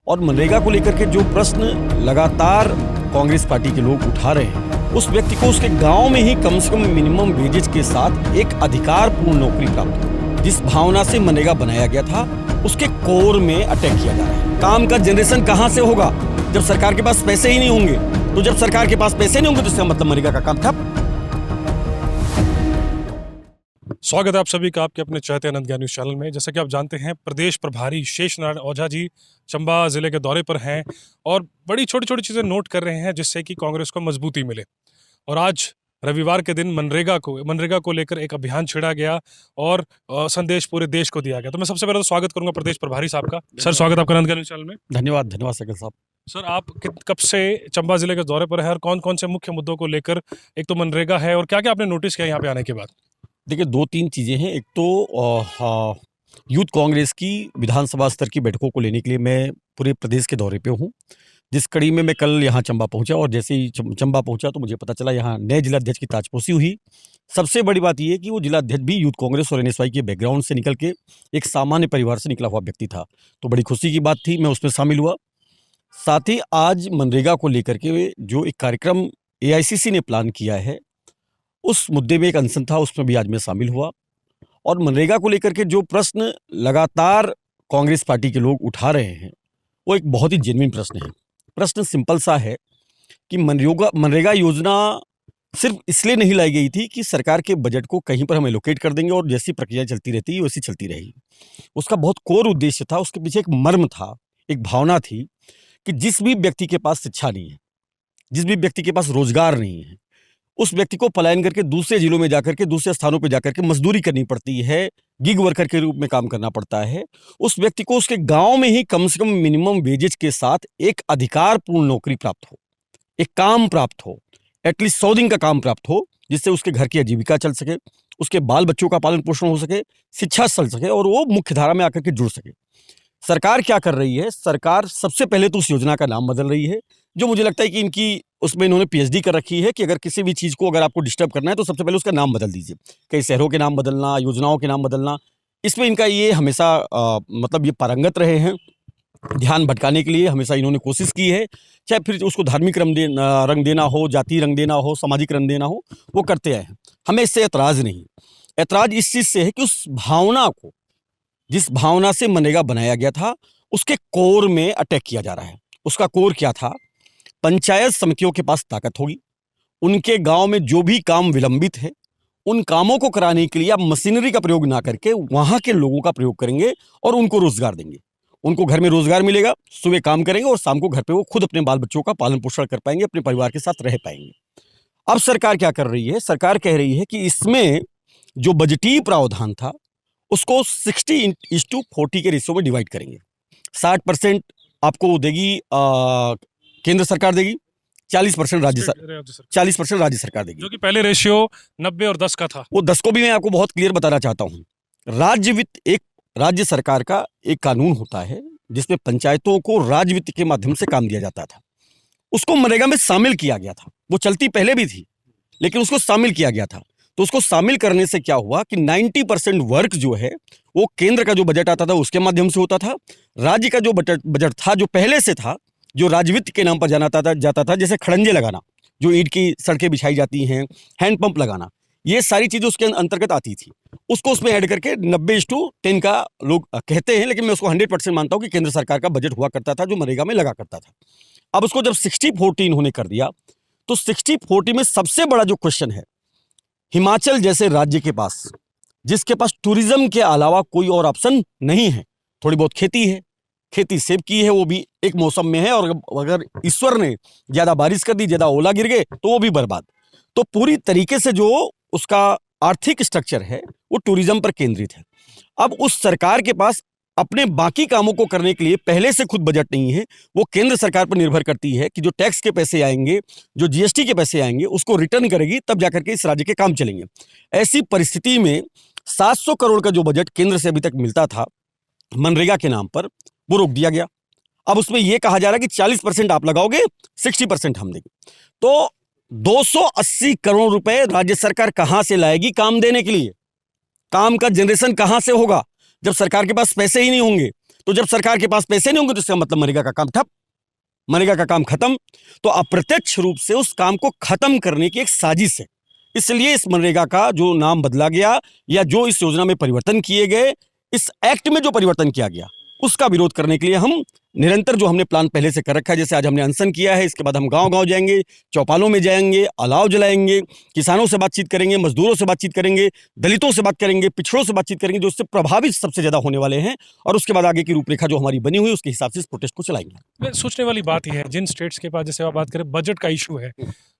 और मनरेगा को लेकर के जो प्रश्न लगातार कांग्रेस पार्टी के लोग उठा रहे हैं, उस व्यक्ति को उसके गांव में ही कम से कम मिनिमम वेजेज के साथ एक अधिकारपूर्ण नौकरी प्राप्त हो। जिस भावना से मनरेगा बनाया गया था उसके कोर में अटैक किया जा रहा है। काम का जनरेशन कहां से होगा जब सरकार के पास पैसे ही नहीं होंगे? तो जब सरकार के पास पैसे नहीं होंगे तो इसका मतलब मनरेगा का काम ठप। स्वागत है आप सभी का आपके अपने चहते अनंत ज्ञान न्यूज चैनल में। जैसा कि आप जानते हैं, प्रदेश प्रभारी शेष नारायण ओझा जी चंबा जिले के दौरे पर हैं और बड़ी छोटी छोटी चीज़ें नोट कर रहे हैं जिससे कि कांग्रेस को मजबूती मिले। और आज रविवार के दिन मनरेगा को लेकर एक अभियान छेड़ा गया और संदेश पूरे देश को दिया गया। तो मैं सबसे पहले तो स्वागत करूंगा प्रदेश प्रभारी साहब का। सर, स्वागत आपका अनंत ज्ञान न्यूज चैनल में। धन्यवाद सकल साहब। सर, आप कब से चंबा जिले के दौरे पर है और कौन कौन से मुख्य मुद्दों को लेकर, एक तो मनरेगा है और क्या क्या आपने नोटिस किया यहाँ पे आने के बाद? देखिए, दो तीन चीज़ें हैं। एक तो यूथ कांग्रेस की विधानसभा स्तर की बैठकों को लेने के लिए मैं पूरे प्रदेश के दौरे पे हूँ, जिस कड़ी में मैं कल यहाँ चंबा पहुँचा और जैसे ही चंबा पहुँचा तो मुझे पता चला यहाँ नए जिलाध्यक्ष की ताजपोशी हुई। सबसे बड़ी बात यह है कि वो जिलाध्यक्ष भी यूथ कांग्रेस और एनएसवाई के बैकग्राउंड से निकल के एक सामान्य परिवार से निकला हुआ व्यक्ति था, तो बड़ी खुशी की बात थी, मैं उसमें शामिल हुआ। साथ ही आज मनरेगा को लेकर के जो एक कार्यक्रम एआईसीसी ने प्लान किया है, उस मुद्दे में एक अनशन था, उसमें भी आज मैं शामिल हुआ। और मनरेगा को लेकर के जो प्रश्न लगातार कांग्रेस पार्टी के लोग उठा रहे हैं, वो एक बहुत ही जेन्युइन प्रश्न है। प्रश्न सिंपल सा है कि मनरेगा योजना सिर्फ इसलिए नहीं लाई गई थी कि सरकार के बजट को कहीं पर हम एलोकेट कर देंगे और जैसी प्रक्रिया चलती रहती है वैसी चलती रहेगी। उसका बहुत कोर उद्देश्य था, उसके पीछे एक मर्म था, एक भावना थी कि जिस भी व्यक्ति के पास शिक्षा नहीं है, जिस भी व्यक्ति के पास रोजगार नहीं है, उस व्यक्ति को पलायन करके दूसरे जिलों में जाकर के, दूसरे स्थानों पर जाकर के मजदूरी करनी पड़ती है, गिग वर्कर के रूप में काम करना पड़ता है। उस व्यक्ति को उसके गांव में ही कम से कम मिनिमम वेजेज के साथ एक अधिकारपूर्ण नौकरी प्राप्त हो, एक काम प्राप्त हो, एटलीस्ट 100 दिन का काम प्राप्त हो, जिससे उसके घर की आजीविका चल सके, उसके बाल बच्चों का पालन पोषण हो सके, शिक्षा चल सके और वो मुख्य धारा में आकर के जुड़ सके। सरकार क्या कर रही है? सरकार सबसे पहले तो उस योजना का नाम बदल रही है, जो मुझे लगता है कि इनकी उसमें इन्होंने पीएचडी कर रखी है कि अगर किसी भी चीज़ को अगर आपको डिस्टर्ब करना है तो सबसे पहले उसका नाम बदल दीजिए। कई शहरों के नाम बदलना, योजनाओं के नाम बदलना, इसमें इनका ये हमेशा मतलब ये पारंगत रहे हैं। ध्यान भटकाने के लिए हमेशा इन्होंने कोशिश की है, चाहे फिर उसको धार्मिक रंग देना हो, जातीय रंग देना हो, सामाजिक रंग देना हो, वो करते आए हैं। हमें इससे ऐतराज़ नहीं। ऐतराज़ इस चीज़ से है कि उस भावना को, जिस भावना से मनरेगा बनाया गया था, उसके कोर में अटैक किया जा रहा है। उसका कोर क्या था? पंचायत समितियों के पास ताकत होगी, उनके गांव में जो भी काम विलंबित है उन कामों को कराने के लिए आप मशीनरी का प्रयोग ना करके वहां के लोगों का प्रयोग करेंगे और उनको रोजगार देंगे। उनको घर में रोजगार मिलेगा, सुबह काम करेंगे और शाम को घर पे वो खुद अपने बाल बच्चों का पालन पोषण कर पाएंगे, अपने परिवार के साथ रह पाएंगे। अब सरकार क्या कर रही है? सरकार कह रही है कि इसमें जो बजटीय प्रावधान था उसको 60:40 के रेशियो में डिवाइड करेंगे। 60% आपको देगी केंद्र सरकार देगी, 40% राज्य सरकार देगी, जो कि पहले रेशियो 90 और 10 का था। वो 10 को भी मैं आपको बहुत क्लियर बताना चाहता हूँ। राज्य वित्त, एक राज्य सरकार का एक कानून होता है जिसमें पंचायतों को राज्य वित्त के माध्यम से काम दिया जाता था, उसको मनरेगा में शामिल किया गया था। वो चलती पहले भी थी लेकिन उसको शामिल किया गया था। तो उसको शामिल करने से क्या हुआ कि 90% वर्क जो है वो केंद्र का जो बजट आता था उसके माध्यम से होता था। राज्य का जो बजट था, जो पहले से था, जो राजवित्त के नाम पर जाता था, जैसे खड़ंजे लगाना, जो ईंट की सड़कें बिछाई जाती हैं, हैंडपंप लगाना, ये सारी चीजें उसके अंतर्गत आती थी। उसको उसमें ऐड करके 90:10 का लोग कहते हैं, लेकिन मैं उसको 100% मानता हूं कि केंद्र सरकार का बजट हुआ करता था जो मनरेगा में लगा करता था। अब उसको जब 60:40 इन्होंने कर दिया तो 60:40 में सबसे बड़ा जो क्वेश्चन है, हिमाचल जैसे राज्य के पास, जिसके पास टूरिज्म के अलावा कोई और ऑप्शन नहीं है, थोड़ी बहुत खेती है, खेती सेब की है, वो भी एक मौसम में है, और अगर ईश्वर ने ज्यादा बारिश कर दी, ज्यादा ओला गिर गए तो वो भी बर्बाद। तो पूरी तरीके से जो उसका आर्थिक स्ट्रक्चर है वो टूरिज्म पर केंद्रित है। अब उस सरकार के पास अपने बाकी कामों को करने के लिए पहले से खुद बजट नहीं है, वो केंद्र सरकार पर निर्भर करती है कि जो टैक्स के पैसे आएंगे, जो जीएसटी के पैसे आएंगे, उसको रिटर्न करेगी, तब जाकर के इस राज्य के काम चलेंगे। ऐसी परिस्थिति में 700 करोड़ का जो बजट केंद्र से अभी तक मिलता था मनरेगा के नाम पर, वो रोक दिया गया। अब उसमें यह कहा जा रहा है कि 40% आप लगाओगे, 60% हम देंगे। तो 280 करोड़ रुपए राज्य सरकार कहां से लाएगी काम देने के लिए? काम का जनरेशन कहां से होगा जब सरकार के पास पैसे ही नहीं होंगे? तो जब सरकार के पास पैसे नहीं होंगे तो इसका मतलब मनरेगा का काम ठप, मनरेगा का काम खत्म। तो अप्रत्यक्ष रूप से उस काम को खत्म करने की एक साजिश है। इसलिए इस मनरेगा का जो नाम बदला गया या जो इस योजना में परिवर्तन किए गए, इस एक्ट में जो परिवर्तन किया गया, उसका विरोध करने के लिए हम निरंतर जो हमने प्लान पहले से कर रखा है, जैसे आज हमने अनशन किया है, इसके बाद हम गांव-गांव जाएंगे, चौपालों में जाएंगे, अलाव जलाएंगे, किसानों से बातचीत करेंगे, मजदूरों से बातचीत करेंगे, दलितों से बात करेंगे, पिछड़ों से बातचीत करेंगे, जो इससे प्रभावित सबसे ज्यादा होने वाले हैं, और उसके बाद आगे की रूपरेखा जो हमारी बनी हुई है उसके हिसाब से इस प्रोटेस्ट को चलाएंगे। मैं सोचने वाली बात ही है, जिन स्टेट्स के पास, जैसे आप बात करें बजट का इशू है,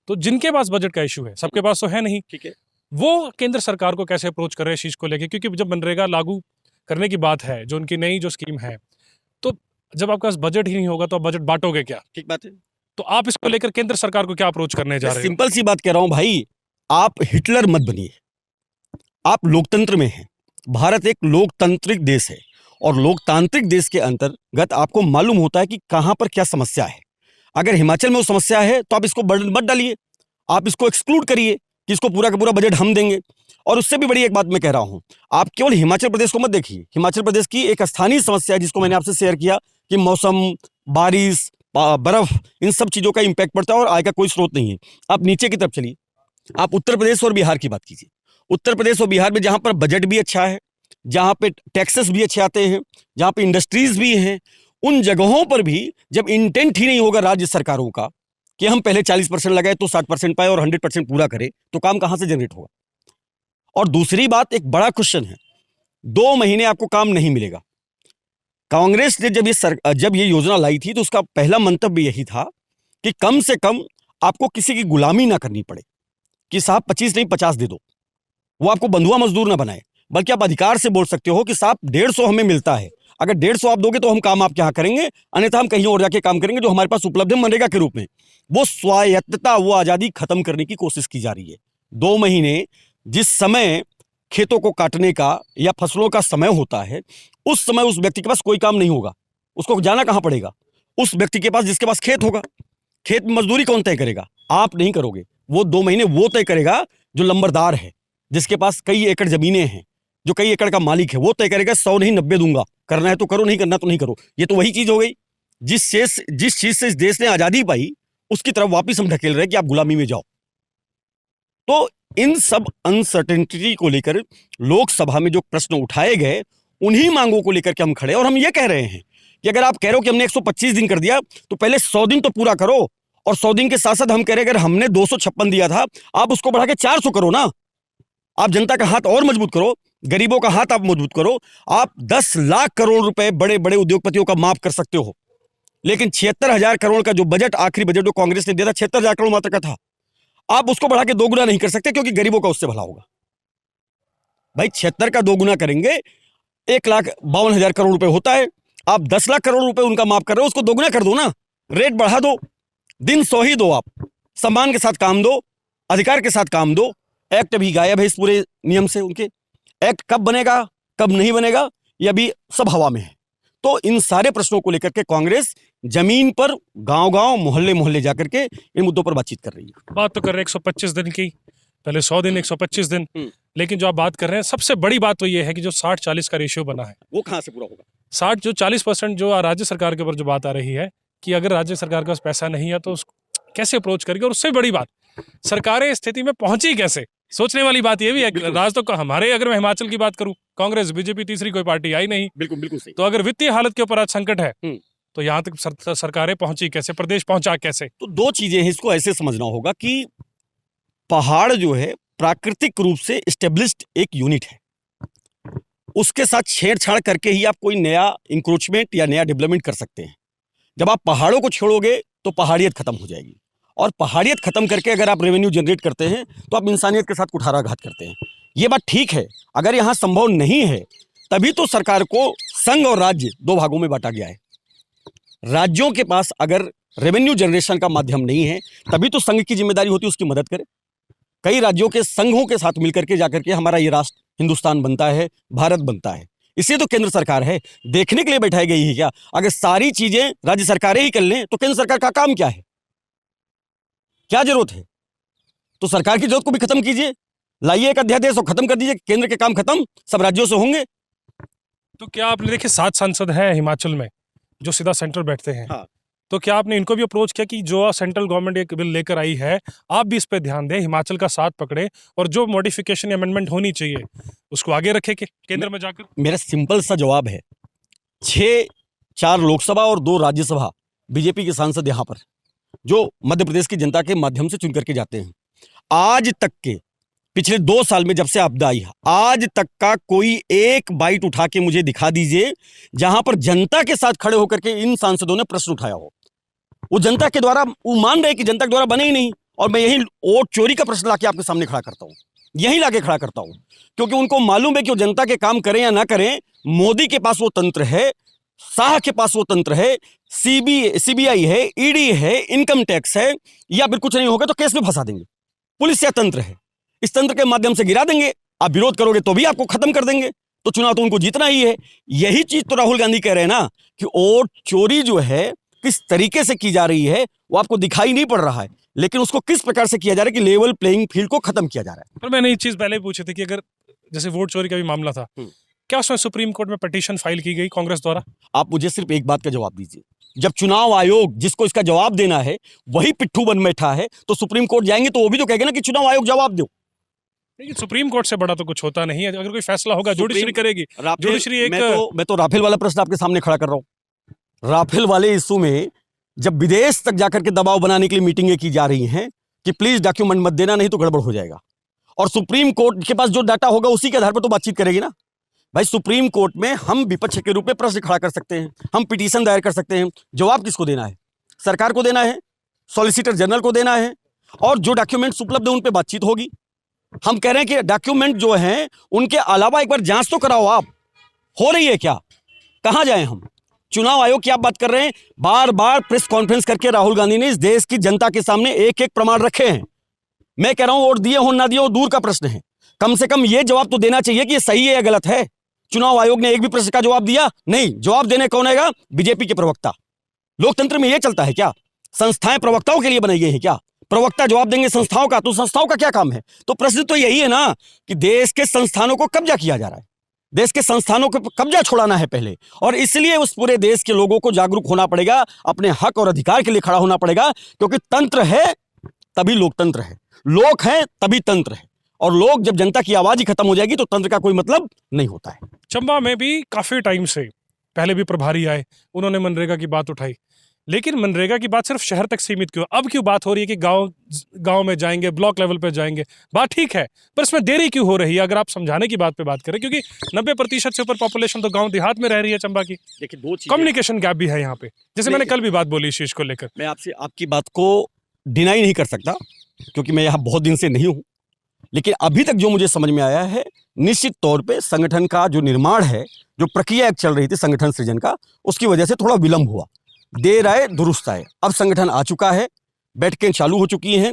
तो जिनके पास बजट का इशू है, सबके पास तो है नहीं, ठीक है, वो केंद्र सरकार को कैसे अप्रोच कर रहे हैं इस चीज को लेके? क्योंकि जब मनरेगा लागू करने की बात है, जो उनकी नई जो स्कीम है, तो जब आपके पास बजट ही नहीं होगा तो आप बजट बांटोगे क्या? ठीक बात है। तो आप इसको लेकर केंद्र सरकार को क्या अप्रोच करने जा मैं रहे हो? सिंपल सी बात कह रहा हूं भाई, आप हिटलर मत बनिए। आप लोकतंत्र में हैं। भारत एक लोकतांत्रिक देश है, और लोकतांत्रिक देश के अंतर्गत आपको मालूम होता है कि कहां पर क्या समस्या है। अगर हिमाचल में वो समस्या है तो आप इसको बर्डन मत डालिए, आप इसको एक्सक्लूड करिए कि इसको पूरा का पूरा बजट हम देंगे। और उससे भी बड़ी एक बात मैं कह रहा हूं, आप केवल हिमाचल प्रदेश को मत देखिए। हिमाचल प्रदेश की एक स्थानीय समस्या है जिसको मैंने आपसे शेयर किया कि मौसम, बारिश, बर्फ, इन सब चीजों का इंपैक्ट पड़ता है और आय का कोई स्रोत नहीं है। आप नीचे की तरफ चलिए, आप उत्तर प्रदेश और बिहार की बात कीजिए। उत्तर प्रदेश और बिहार में जहां पर बजट भी अच्छा है, जहां पे टैक्सेस भी अच्छे आते हैं, जहां पे इंडस्ट्रीज भी हैं, उन जगहों पर भी जब इंटेंट ही नहीं होगा राज्य सरकारों का कि हम पहले 40% लगाए तो 60% पाए और 100% पूरा करें, तो काम कहां से जनरेट होगा? और दूसरी बात, एक बड़ा क्वेश्चन है, 2 महीने आपको काम नहीं मिलेगा। कांग्रेस ने जब ये योजना लाई थी तो उसका पहला मंतव्य यही था कि कम से कम आपको किसी की गुलामी ना करनी पड़े, कि साहब 25 नहीं 50 दे दो। वो आपको बंधुआ मजदूर ना बनाए, बल्कि आप अधिकार से बोल सकते हो कि साहब 150 हमें मिलता है, अगर 150 आप दोगे तो हम काम आपके यहाँ करेंगे, अन्यथा हम कहीं और जाके काम करेंगे जो हमारे पास उपलब्ध है मनरेगा के रूप में। वो स्वायत्तता, वो आजादी खत्म करने की कोशिश की जा रही है। 2 महीने जिस समय खेतों को काटने का या फसलों का समय होता है, उस समय उस व्यक्ति के पास कोई काम नहीं होगा। उसको जाना कहां पड़ेगा? उस व्यक्ति के पास जिसके पास खेत होगा। खेत में मजदूरी कौन तय करेगा? आप नहीं करोगे। वो 2 महीने वो तय करेगा जो लंबरदार है, जिसके पास कई एकड़ जमीनें हैं, जो कई एकड़ का मालिक है। वो तय करेगा 100 नहीं 90 दूंगा, करना है तो करो, नहीं करना तो नहीं करो। ये तो वही चीज हो गई जिस चीज से इस देश ने आजादी पाई, उसकी तरफ वापिस हम ढकेल रहे हैं कि आप गुलामी में जाओ। तो इन सब अनसर्टेनिटी को लेकर लोकसभा में जो प्रश्न उठाए गए, उन्हीं मांगों को लेकर के हम खड़े, और हम ये कह रहे हैं कि अगर आप कह रहे हो कि हमने 125 दिन कर दिया, तो पहले 100 दिन तो पूरा करो। और 100 दिन के साथ साथ हम कह रहे हैं, अगर हमने 256 दिया था, आप उसको बढ़ा के 400 करो ना। आप जनता का हाथ और मजबूत करो, गरीबों का हाथ आप मजबूत करो। आप 10 लाख करोड़ रुपए बड़े बड़े उद्योगपतियों का माफ कर सकते हो, लेकिन 76,000 करोड़ का जो बजट, आखिरी बजट जो कांग्रेस ने दिया था, 76,000 करोड़ मात्र का था। आप उसको बढ़ा के 2 गुना नहीं कर सकते, क्योंकि गरीबों का उससे भला होगा। भाई 76 का 2 गुना करेंगे, 1,52,000 करोड़ रुपए होता है। आप 10 लाख करोड़ रुपए उनका माफ कर रहे हो, उसको 2 गुना कर दो ना, रेट बढ़ा दो, दिन 100 ही दो, आप सम्मान के साथ काम दो, अधिकार के साथ काम दो। एक्ट अभी गायब है इस पूरे नियम से। उनके एक्ट कब बनेगा, कब नहीं बनेगा, ये अभी सब हवा में है। तो इन सारे प्रश्नों को लेकर के कांग्रेस जमीन पर, गांव-गांव, मोहल्ले-मोहल्ले जाकर के इन मुद्दों पर बातचीत कर रही है। बात तो कर रहे हैं 125 दिन की, पहले 100 दिन, 125 दिन, लेकिन जो आप बात कर रहे हैं, सबसे बड़ी बात तो ये है कि जो 60-40 का रेशियो बना है, वो कहां से पूरा होगा? 60 जो 40% जो राज्य सरकार के ऊपर जो बात आ रही है कि अगर राज्य सरकार के पास पैसा नहीं है तो उसको कैसे अप्रोच करेगी? और उससे बड़ी बात, सरकारें इस स्थिति में पहुंची कैसे? सोचने वाली बात ये भी है। राज तो हमारे, अगर मैं हिमाचल की बात करूं, कांग्रेस, बीजेपी, तीसरी कोई पार्टी आई नहीं। बिल्कुल बिल्कुल सही। तो अगर वित्तीय हालत के ऊपर आज संकट है, तो यहाँ तक सरकारें पहुंची कैसे, प्रदेश पहुंचा कैसे? तो 2 चीजें हैं, इसको ऐसे समझना होगा कि पहाड़ जो है प्राकृतिक रूप से एस्टेब्लिश्ड एक यूनिट है। उसके साथ छेड़छाड़ करके ही आप कोई नया इंक्रोचमेंट या नया डेवलपमेंट कर सकते हैं। जब आप पहाड़ों को छोड़ोगे तो पहाड़ियत खत्म हो जाएगी, और पहाड़ियत खत्म करके अगर आप रेवेन्यू जनरेट करते हैं तो आप इंसानियत के साथ कुठाराघात करते हैं। ये बात ठीक है। अगर यहां संभव नहीं है, तभी तो सरकार को संघ और राज्य 2 भागों में बांटा गया है। राज्यों के पास अगर रेवेन्यू जनरेशन का माध्यम नहीं है, तभी तो संघ की जिम्मेदारी होती है उसकी मदद करे। कई राज्यों के संघों के साथ मिलकर के जाकर के हमारा ये राष्ट्र हिंदुस्तान बनता है, भारत बनता है। इसलिए तो केंद्र सरकार है, देखने के लिए बैठाई गई है क्या? अगर सारी चीजें राज्य सरकारें ही कर लें तो केंद्र सरकार का काम क्या है? क्या जरूरत है? तो सरकार की जरूरत को भी खत्म कीजिए, लाइए एक अध्यादेश और खत्म कर दीजिए, केंद्र के काम खत्म, सब राज्यों से होंगे। तो क्या आपने देखिए 7 सांसद हैं हिमाचल में जो सीधा सेंटर बैठते हैं। हाँ। तो क्या आपने इनको भी अप्रोच किया कि जो सेंट्रल गवर्नमेंट एक बिल लेकर आई है, आप भी इस पे ध्यान दें, हिमाचल का साथ पकड़े और जो मॉडिफिकेशन या अमेंडमेंट होनी चाहिए, उसको आगे रखें के केंद्र में जाकर? मेरा सिंपल सा जवाब है, 4 लोकसभा और 2 राज्यसभा बीजेपी के सांसद यहाँ पर, जो मध्य प्रदेश की जनता के माध्यम से चुन करके जाते हैं। आज तक के पिछले 2 साल में जब से आपदा आई है, आज तक का कोई एक बाइट उठा के मुझे दिखा दीजिए, जहां पर जनता के साथ खड़े होकर के इन सांसदों ने प्रश्न उठाया हो। वो जनता के द्वारा, वो मान रहे कि जनता के द्वारा बने ही नहीं, और मैं यही वोट चोरी का प्रश्न लाके आपके सामने खड़ा करता हूं, यही लाके खड़ा करता हूं, क्योंकि उनको मालूम है कि वो जनता के काम करें या ना करें, मोदी के पास वो तंत्र है, शाह के पास वो तंत्र है, सीबीआई है, ईडी है, इनकम टैक्स है, या फिर कुछ नहीं होगा तो केस में फंसा देंगे। पुलिस या तंत्र है, इस तंत्र के माध्यम से गिरा देंगे। आप विरोध करोगे तो भी आपको खत्म कर देंगे। तो चुनाव तो उनको जीतना ही है। यही चीज तो राहुल गांधी कह रहे हैं ना कि वोट चोरी जो है किस तरीके से की जा रही है वो आपको दिखाई नहीं पड़ रहा है, लेकिन उसको किस प्रकार से किया जा रहा है कि लेवल प्लेइंग फील्ड को खत्म किया जा रहा है। पर मैंने ये चीज पहले ही पूछी थी कि अगर जैसे वोट चोरी का भी मामला था, क्या उसमें सुप्रीम कोर्ट में पिटीशन फाइल की गई कांग्रेस द्वारा? आप मुझे सिर्फ एक बात का जवाब दीजिए, जब चुनाव आयोग जिसको इसका जवाब देना है वही पिट्ठू बन बैठा है, तो सुप्रीम कोर्ट जाएंगे तो वो भी तो कहेगा ना कि चुनाव आयोग जवाब दो। लेकिन सुप्रीम कोर्ट से बड़ा तो कुछ होता नहीं है। अगर कोई फैसला होगा जुडिशरी करेगी। जुडिशरी एक मैं तो राफेल वाला प्रश्न आपके सामने खड़ा कर रहा हूं। राफेल वाले इशू में जब विदेश तक जाकर के दबाव बनाने के लिए मीटिंगें की जा रही हैं कि प्लीज डॉक्यूमेंट मत देना, नहीं तो गड़बड़ हो जाएगा, और सुप्रीम कोर्ट के पास जो डाटा होगा उसी के आधार पर तो बातचीत करेगी ना। भाई सुप्रीम कोर्ट में हम विपक्ष के रूप में प्रश्न खड़ा कर सकते हैं, हम पिटीशन दायर कर सकते हैं, जवाब किसको देना है? सरकार को देना है, सॉलिसिटर जनरल को देना है, और जो डॉक्यूमेंट्स उपलब्ध है उन पे बातचीत होगी। हम कह रहे हैं कि डॉक्यूमेंट जो हैं उनके अलावा एक बार जांच तो कराओ। आप हो रही है क्या? कहां जाएं हम? चुनाव आयोग की आप बात कर रहे हैं, बार बार प्रेस कॉन्फ्रेंस करके राहुल गांधी ने इस देश की जनता के सामने एक एक प्रमाण रखे हैं। मैं कह रहा हूं वोट दिए हो ना दिए हो दूर का प्रश्न है, कम से कम यह जवाब तो देना चाहिए कि ये सही है या गलत है। चुनाव आयोग ने एक भी प्रश्न का जवाब दिया नहीं। जवाब देने कौन आएगा? बीजेपी के प्रवक्ता। लोकतंत्र में यह चलता है क्या? संस्थाएं प्रवक्ताओं के लिए बनाई गई है क्या? प्रवक्ता जवाब देंगे संस्थाओं का, तो संस्थाओं का क्या काम है? तो प्रश्न तो यही है ना कि देश के संस्थानों को कब्जा किया जा रहा है, देश के संस्थानों को कब्जा छुड़ाना है पहले, और इसलिए उस पूरे देश के लोगों को जागरूक होना पड़ेगा, अपने हक और अधिकार के लिए खड़ा होना पड़ेगा, क्योंकि तंत्र है तभी लोकतंत्र है, लोग हैं तभी तंत्र है, और लोग जब जनता की आवाज ही खत्म हो जाएगी तो तंत्र का कोई मतलब नहीं होता है। चंबा में भी काफी टाइम से पहले भी प्रभारी आए, उन्होंने मनरेगा की बात उठाई, लेकिन मनरेगा की बात सिर्फ शहर तक सीमित क्यों? अब क्यों बात हो रही है कि गांव में जाएंगे, ब्लॉक लेवल पे जाएंगे? बात ठीक है, पर इसमें देरी क्यों हो रही है? अगर आप समझाने की बात पे बात करें, क्योंकि 90% से ऊपर पॉपुलेशन तो गांव देहात में रह रही है चंबा की। देखिए, दो चीजें, कम्युनिकेशन गैप भी है यहाँ पे, जैसे मैंने कल भी बात बोली इस चीज को लेकर। मैं आपसे आपकी बात को डिनाई नहीं कर सकता क्योंकि मैं यहाँ बहुत दिन से नहीं हूँ, लेकिन अभी तक जो मुझे समझ में आया है, निश्चित तौर पे संगठन का जो निर्माण है, जो प्रक्रिया चल रही थी संगठन सृजन का, उसकी वजह से थोड़ा विलंब हुआ। देर आए दुरुस्त आए। अब संगठन आ चुका है, बैठकें चालू हो चुकी हैं,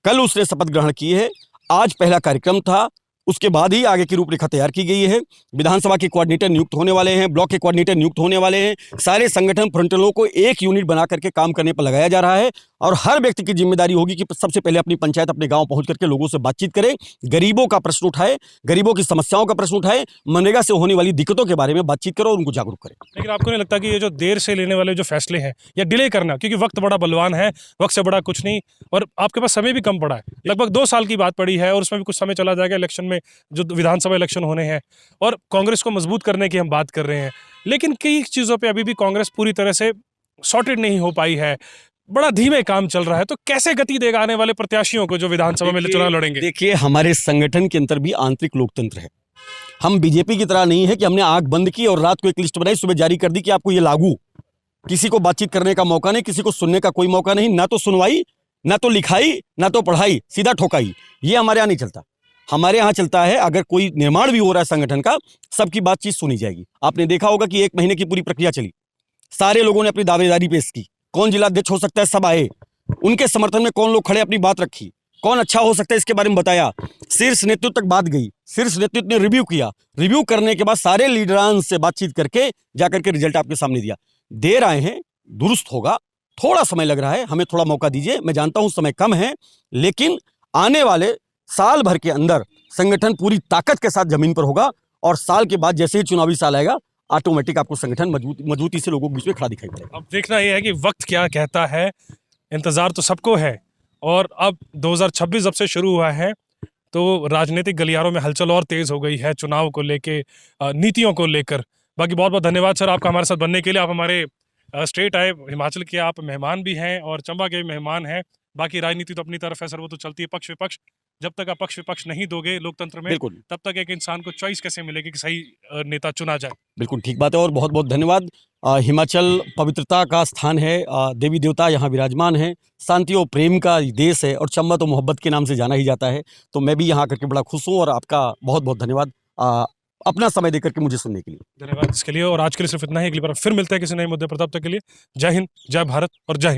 कल उसने शपथ ग्रहण की है, आज पहला कार्यक्रम था, उसके बाद ही आगे की रूपरेखा तैयार की गई है। विधानसभा के कोऑर्डिनेटर नियुक्त होने वाले हैं, ब्लॉक के कोऑर्डिनेटर नियुक्त होने वाले हैं, सारे संगठन फ्रंटलों को एक यूनिट बना करके काम करने पर लगाया जा रहा है, और हर व्यक्ति की जिम्मेदारी होगी कि सबसे पहले अपनी पंचायत, अपने गांव पहुंच करके लोगों से बातचीत करें, गरीबों का प्रश्न उठाए, गरीबों की समस्याओं का प्रश्न उठाए, मनरेगा से होने वाली दिक्कतों के बारे में बातचीत करो और उनको जागरूक करें। लेकिन आपको नहीं लगता कि ये जो देर से लेने वाले जो फैसले हैं या डिले करना, क्योंकि वक्त बड़ा बलवान है, वक्त से बड़ा कुछ नहीं, और आपके पास समय भी कम पड़ा है, लगभग 2 साल की बात पड़ी है, और उसमें भी कुछ समय चला जाएगा इलेक्शन में, जो विधानसभा इलेक्शन होने हैं, और कांग्रेस को मजबूत करने की हम बात कर रहे हैं, लेकिन कई चीज़ों पर अभी भी कांग्रेस पूरी तरह से सॉर्टेड नहीं हो पाई है, बड़ा धीमे काम चल रहा है। तो कैसे गति देगा आने वाले प्रत्याशियों को जो विधानसभा में चुनाव लड़ेंगे? देखिए, हमारे संगठन के अंदर भी आंतरिक लोकतंत्र है। हम बीजेपी की तरह नहीं है कि हमने आंख बंद की और रात को एक लिस्ट बनाई, सुबह जारी कर दी कि आपको ये लागू। किसी को बातचीत करने का मौका नहीं, किसी को सुनने का कोई मौका नहीं, ना तो सुनवाई, ना तो लिखाई, ना तो पढ़ाई, सीधा ठोकाई। ये हमारे यहाँ नहीं चलता। हमारे यहाँ चलता है, अगर कोई निर्माण भी हो रहा है संगठन का, सबकी बातचीत सुनी जाएगी। आपने देखा होगा कि 1 महीने की पूरी प्रक्रिया चली, सारे लोगों ने अपनी दावेदारी पेश की, कौन जिलाध्यक्ष हो सकता है सब आए, उनके समर्थन में कौन लोग खड़े, अपनी बात रखी, कौन अच्छा हो सकता है इसके बारे में बताया, शीर्ष नेतृत्व तक बात गई, शीर्ष नेतृत्व ने रिव्यू किया, रिव्यू करने के बाद सारे लीडरान से बातचीत करके जाकर के रिजल्ट आपके सामने दिया। देर आए हैं, दुरुस्त होगा, थोड़ा समय लग रहा है, हमें थोड़ा मौका दीजिए। मैं जानता हूं समय कम है, लेकिन आने वाले साल भर के अंदर संगठन पूरी ताकत के साथ जमीन पर होगा, और साल के बाद जैसे ही चुनावी साल आएगा ऑटोमेटिक आपको संगठन मजबूती से लोगों के बीच में खड़ा दिखाई पड़ेगा। अब देखना ये है कि वक्त क्या कहता है, इंतजार तो सबको है। और अब 2026 जब से शुरू हुआ है तो राजनीतिक गलियारों में हलचल और तेज हो गई है चुनाव को लेके, नीतियों को लेकर। बाकी बहुत बहुत धन्यवाद सर आपका हमारे साथ बनने के लिए। आप हमारे स्टेट आए, हिमाचल के आप मेहमान भी हैं और चंबा के भी मेहमान हैं। बाकी राजनीति तो अपनी तरफ है सर, वो तो चलती है पक्ष विपक्ष। जब तक आप पक्ष विपक्ष नहीं दोगे लोकतंत्र में, बिल्कुल, तब तक एक इंसान को चॉइस कैसे मिलेगी कि सही नेता चुना जाए। बिल्कुल ठीक बात है और बहुत-बहुत धन्यवाद। हिमाचल पवित्रता का स्थान है, देवी देवता यहाँ विराजमान हैं, शांति और प्रेम का देश है और चंबा तो मोहब्बत के नाम से जाना ही जाता है। तो मैं भी यहाँ आकर के बड़ा खुश हूँ और आपका बहुत-बहुत धन्यवाद अपना समय देकर के मुझे सुनने के लिए। धन्यवाद इसके लिए। और आज के लिए सिर्फ इतना ही, अगली बार फिर मिलते हैं किसी नए मुद्दे पर। तब तक के लिए जय हिंद, जय भारत और जय हिंद।